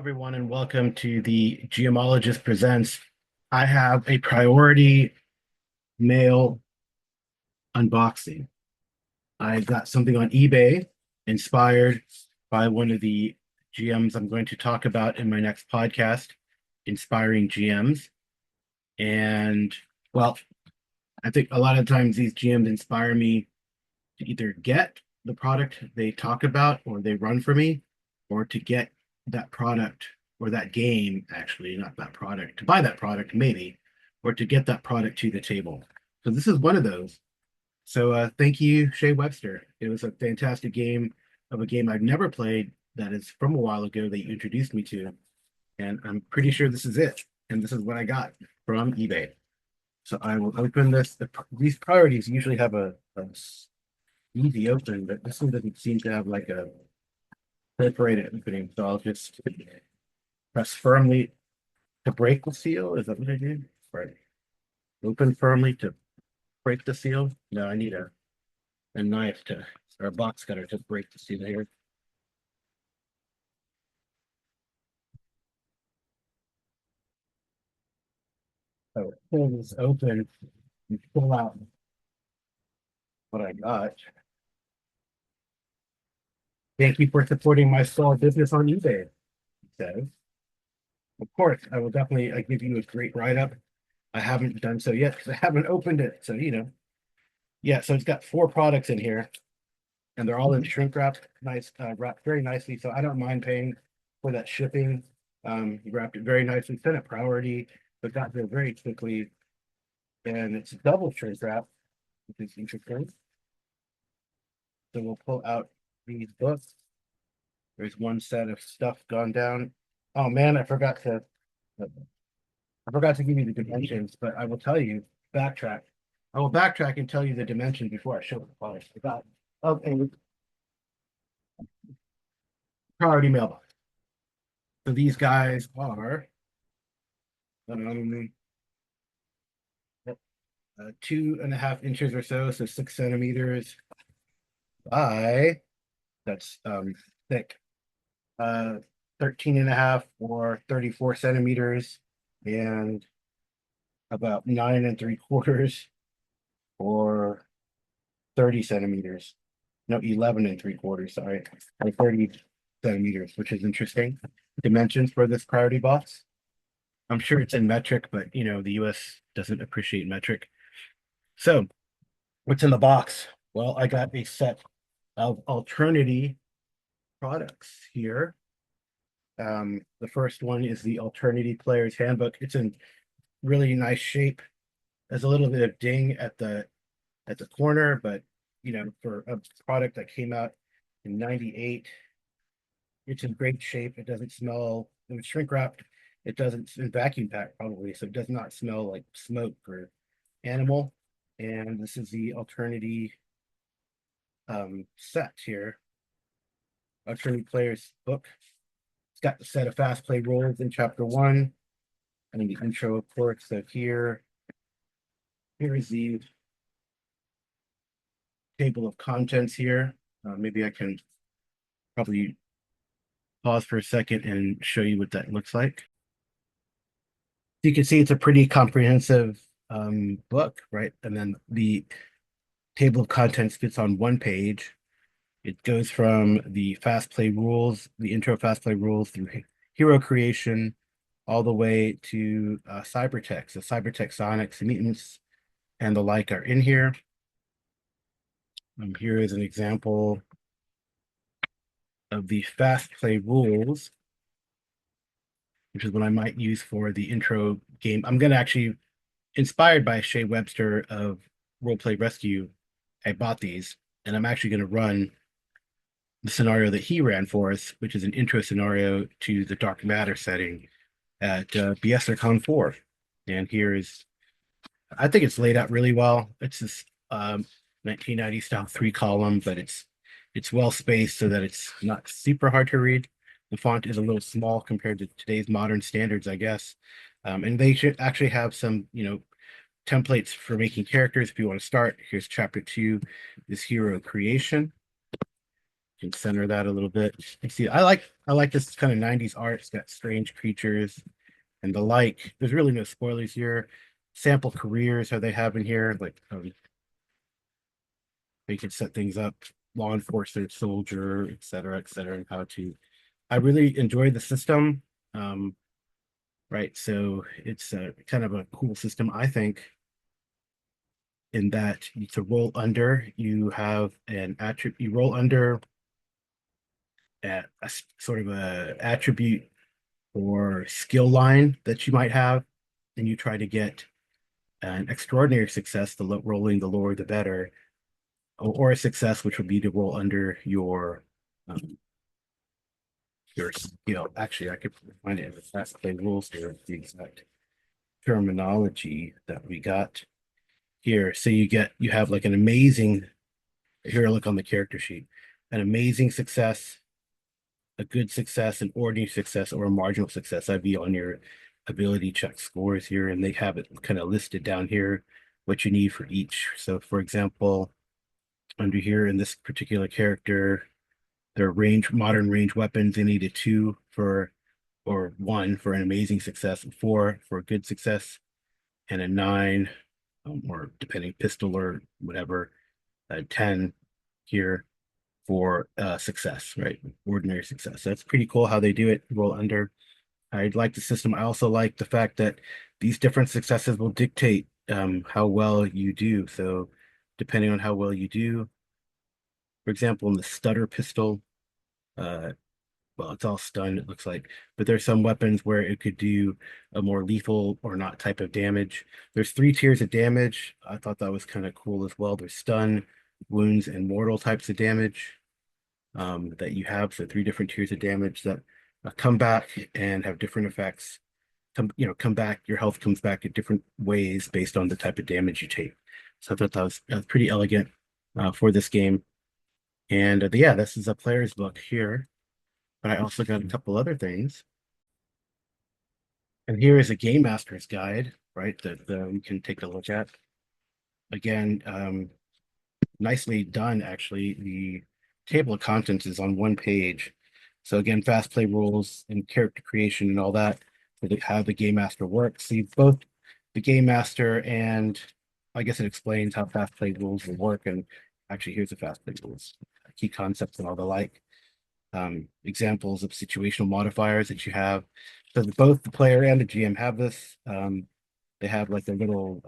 Everyone, and welcome to the Geomologist Presents. I have a priority mail unboxing. I got something on eBay inspired by one of the GMs I'm going to talk about in my next podcast, Inspiring GMs. And well, I think a lot of times these GMs inspire me to either get the product they talk about or they run for me, or to get that product or that game, actually, not that product, to buy that product, maybe, or to get that product to the table. So this is one of those. So thank you, Shea Webster. It was a fantastic game of a game I've never played that is from a while ago that you introduced me to. And I'm pretty sure this is it. And this is what I got from eBay. So I will open this. These priorities usually have a easy open, but this one doesn't seem to have like a perforated opening. So I'll just press firmly to break the seal. Is that what I did? Right. Open firmly to break the seal. No, I need a knife to, or a box cutter to break the seal here. So pull this open and pull out what I got. Thank you for supporting my small business on eBay, it says. Of course, I will definitely give you a great write-up. I haven't done so yet because I haven't opened it. So, yeah, so it's got four products in here and they're all in shrink wrap, nice, wrapped very nicely. So I don't mind paying for that shipping. You wrapped it very nicely, sent it priority, but got there very quickly. And it's double shrink wrap, which is interesting. So we'll pull out these books. There's one set of stuff gone down. Oh man, I forgot to give you the dimensions, but I will tell you, backtrack. I will backtrack and tell you the dimensions before I show the product. I got a priority mailbox. So these guys are um, 2.5 inches or so, so 6 centimeters by that's thick. 13 and a half or 34 centimeters and about 9 3/4 or 30 centimeters. No, 11 3/4, sorry, or 30 centimeters, which is interesting. Dimensions for this priority box. I'm sure it's in metric, but the US doesn't appreciate metric. So, what's in the box? Well, I got a set of Alternity products here. The first one is the Alternity Player's Handbook. It's in really nice shape. There's a little bit of ding at the corner, but for a product that came out in '98, it's in great shape. It doesn't smell. It was shrink wrapped. It doesn't in vacuum packed probably, so it does not smell like smoke or animal. And this is the Alternity set here. Alternity Player's book. It's got the set of fast play rules in chapter one. And the intro, of course. So here is the table of contents here. Maybe I can probably pause for a second and show you what that looks like. You can see it's a pretty comprehensive book, right? And then the table of contents fits on one page. It goes from the fast play rules, the intro fast play rules through hero creation, all the way to cybertech. So cybertech sonics, mutants, and the like are in here. Here is an example of the fast play rules, which is what I might use for the intro game. I'm going to actually, inspired by Shea Webster of Roleplay Rescue, I bought these, and I'm actually going to run the scenario that he ran for us, which is an intro scenario to the Dark Matter setting at BSRCon 4. And here is, I think it's laid out really well. It's this 1990 style 3 column, but it's well spaced so that it's not super hard to read. The font is a little small compared to today's modern standards, I guess. And they should actually have some, templates for making characters if you want to start. Here's chapter 2, this hero creation. can center that a little bit. You see, I like this kind of 90s art. It's got strange creatures and the like. There's really no spoilers here. Sample careers how they have in here, like they can set things up, law enforcement, soldier, et cetera, and how to. I really enjoy the system. Um, right, so it's a kind of a cool system, I think, in that to roll under, you have an attribute. You roll under at sort of a attribute or skill line that you might have, and you try to get an extraordinary success. Rolling the lower, the better, or a success, which would be to roll under um, your skill. Actually, I could find it in the fast play rules here, the exact terminology that we got here. So you have like an amazing here. Look on the character sheet, an amazing success, a good success, an ordinary success, or a marginal success. I'd be on your ability check scores here, and they have it kind of listed down here what you need for each. So, for example, under here in this particular character, their modern range weapons, they needed two for or one for an amazing success, four for a good success, and a nine, or depending pistol or whatever, 10 here for success, right? Ordinary success. So that's pretty cool how they do it. Roll under. I like the system. I also like the fact that these different successes will dictate how well you do. So depending on how well you do, for example, in the stutter pistol, uh, well, it's all stun, it looks like, but there's some weapons where it could do a more lethal or not type of damage. There's three tiers of damage. I thought that was kind of cool as well. There's stun, wounds, and mortal types of damage that you have. So three different tiers of damage that come back and have different effects. Come back. Your health comes back in different ways based on the type of damage you take. So I thought that was pretty elegant for this game. And yeah, this is a player's book here, but I also got a couple other things. And here is a game master's guide, right? That we can take a look at. Again, nicely done, actually. The table of contents is on one page. So again, fast play rules and character creation and all that for how the game master works. See both the game master and I guess it explains how fast play rules will work. And actually, here's the fast play rules, key concepts and all the like. Examples of situational modifiers that you have. So both the player and the GM have this. They have like a little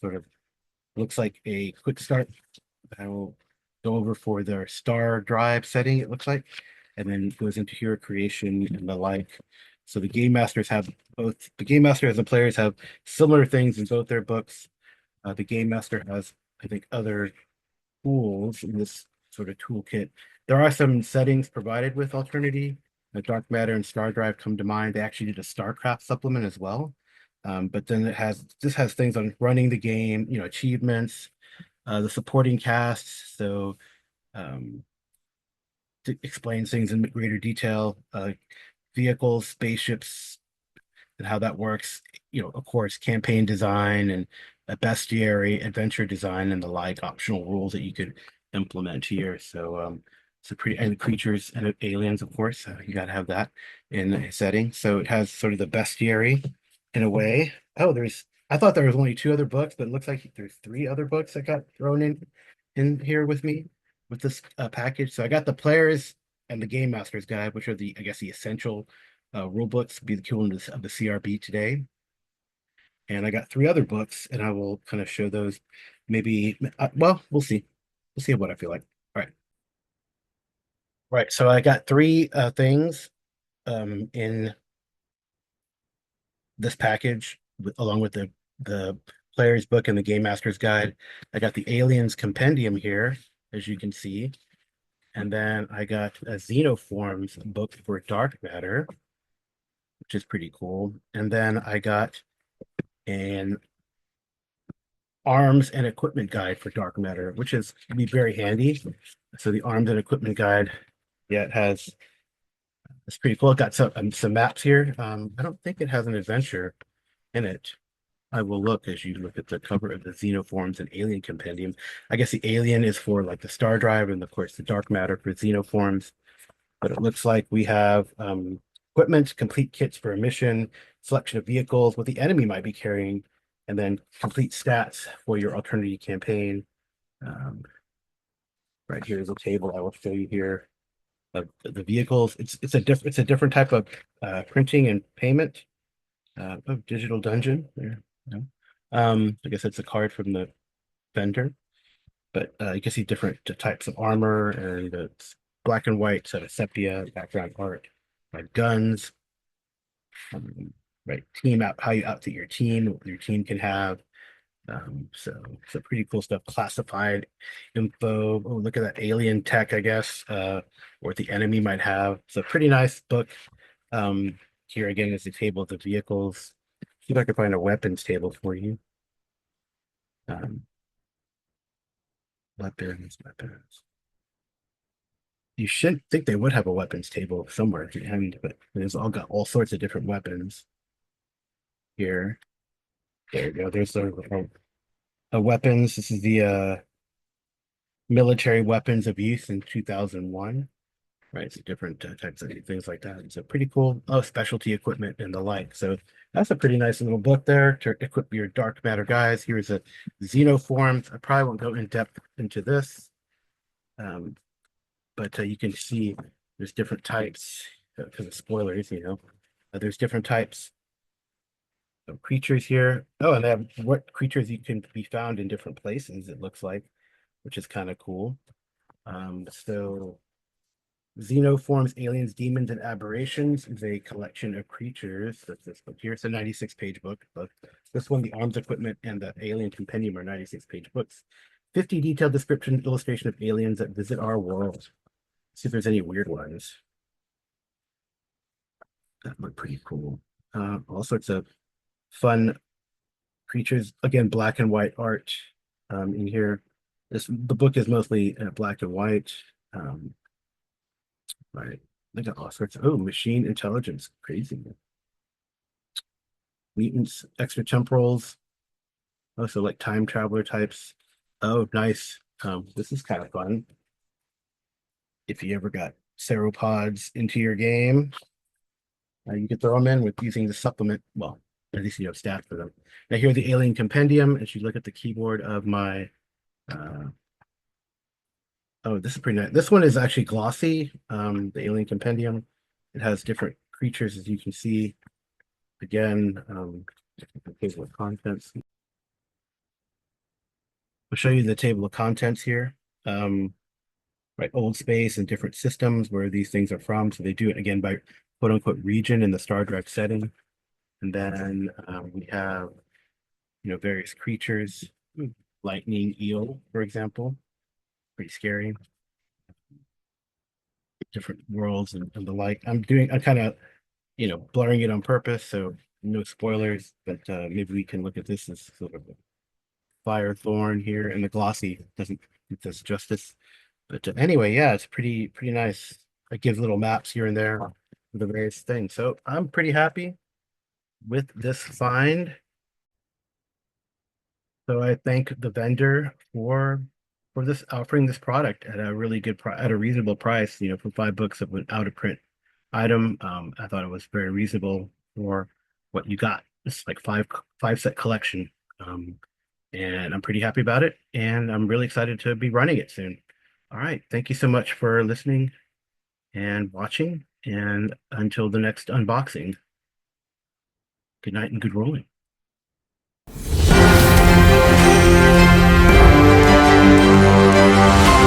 sort of looks like a quick start. I will go over for their star drive setting, it looks like, and then it goes into hero creation and the like. So the game masters have both the game master as the players have similar things in both their books. The game master has, I think, other tools in this sort of toolkit. There are some settings provided with Alternity. Dark Matter and Star Drive come to mind. They actually did a Starcraft supplement as well. But then this has things on running the game, achievements, the supporting casts. So um, explains things in greater detail, vehicles, spaceships, and how that works. Of course, campaign design and a bestiary, adventure design, and the like optional rules that you could implement here. So pretty and creatures and aliens, of course. You got to have that in a setting. So it has sort of the bestiary in a way. Oh, I thought there was only two other books, but it looks like there's three other books that got thrown in here with me with this package. So I got the players and the game master's guide, which are I guess the essential rule books, be the equivalent of the CRB today. And I got three other books, and I will kind of show those. Maybe, well, we'll see. We'll see what I feel like. All right, right. So I got three things in this package, along with the player's book and the game master's guide. I got the Aliens Compendium here, as you can see, and then I got a Xenoforms book for dark matter, which is pretty cool. And then I got an arms and equipment guide for dark matter, which is can be very handy. So the arms and equipment guide, yeah, it's pretty cool. It got some maps here. I don't think it has an adventure in it. I will look as you look at the cover of the Xenoforms and Alien Compendium. I guess the Alien is for like the star drive, and of course the dark matter for Xenoforms. But it looks like we have equipment, complete kits for a mission, selection of vehicles, what the enemy might be carrying, and then complete stats for your Alternity campaign. Um, right here is a table I will show you here of the vehicles. It's a different type of printing and payment of digital dungeon. There, no. I guess it's a card from the vendor, but you can see different types of armor, and it's black and white, so sepia background art, like guns, um, right? Team out, how you outfit your team, what your team can have. So pretty cool stuff. Classified info. Oh, look at that alien tech, I guess, or what the enemy might have. It's a pretty nice book. Here again is the table of the vehicles. See if I can find a weapons table for you. Um, weapons. You should think they would have a weapons table somewhere at the end, but there's all got all sorts of different weapons here. There you go. There's the weapons. This is the military weapons of use in 2001. Right, so different types of things like that. So pretty cool. Oh, specialty equipment and the like. So that's a pretty nice little book there to equip your dark matter guys. Here's a Xenoform. I probably won't go in depth into this, um, but you can see there's different types because of spoilers. There's different types of creatures here. Oh, and they have what creatures you can be found in different places. It looks like, which is kind of cool. So. Xenoforms, Aliens, Demons, and Aberrations is a collection of creatures. That's this book here. It's a 96-page book. But this one, the Arms Equipment and the Alien Compendium are 96-page books. 50 detailed description, illustration of aliens that visit our world. See if there's any weird ones. That look pretty cool. All sorts of fun creatures. Again, black and white art in here. The book is mostly black and white. Um, right. They got all sorts of machine intelligence. Crazy. Mutants, extratemporals, also like time traveler types. Oh, nice. This is kind of fun. If you ever got sauropods into your game, you could throw them in with using the supplement. Well, at least you have stats for them. Now here the Alien Compendium, and you look at the keyboard of my. Uh, oh, this is pretty nice. This one is actually glossy. The Alien Compendium. It has different creatures, as you can see. Again, table of contents. I'll show you the table of contents here. Right, old space and different systems where these things are from. So they do it again by quote unquote region in the star drive setting. And then we have, various creatures, lightning eel, for example, pretty scary, different worlds and the like. I'm kind of, blurring it on purpose. So no spoilers, but maybe we can look at this as sort of a fire thorn here, and the glossy doesn't do this justice. But anyway, yeah, it's pretty nice. It gives little maps here and there of the various things. So I'm pretty happy with this find. So I thank the vendor for this offering this product at a really good price, at a reasonable price. For 5 books of an out of print item. I thought it was very reasonable for what you got. It's like five set collection. Um, and I'm pretty happy about it. And I'm really excited to be running it soon. All right. Thank you so much for listening and watching. And until the next unboxing, good night and good rolling.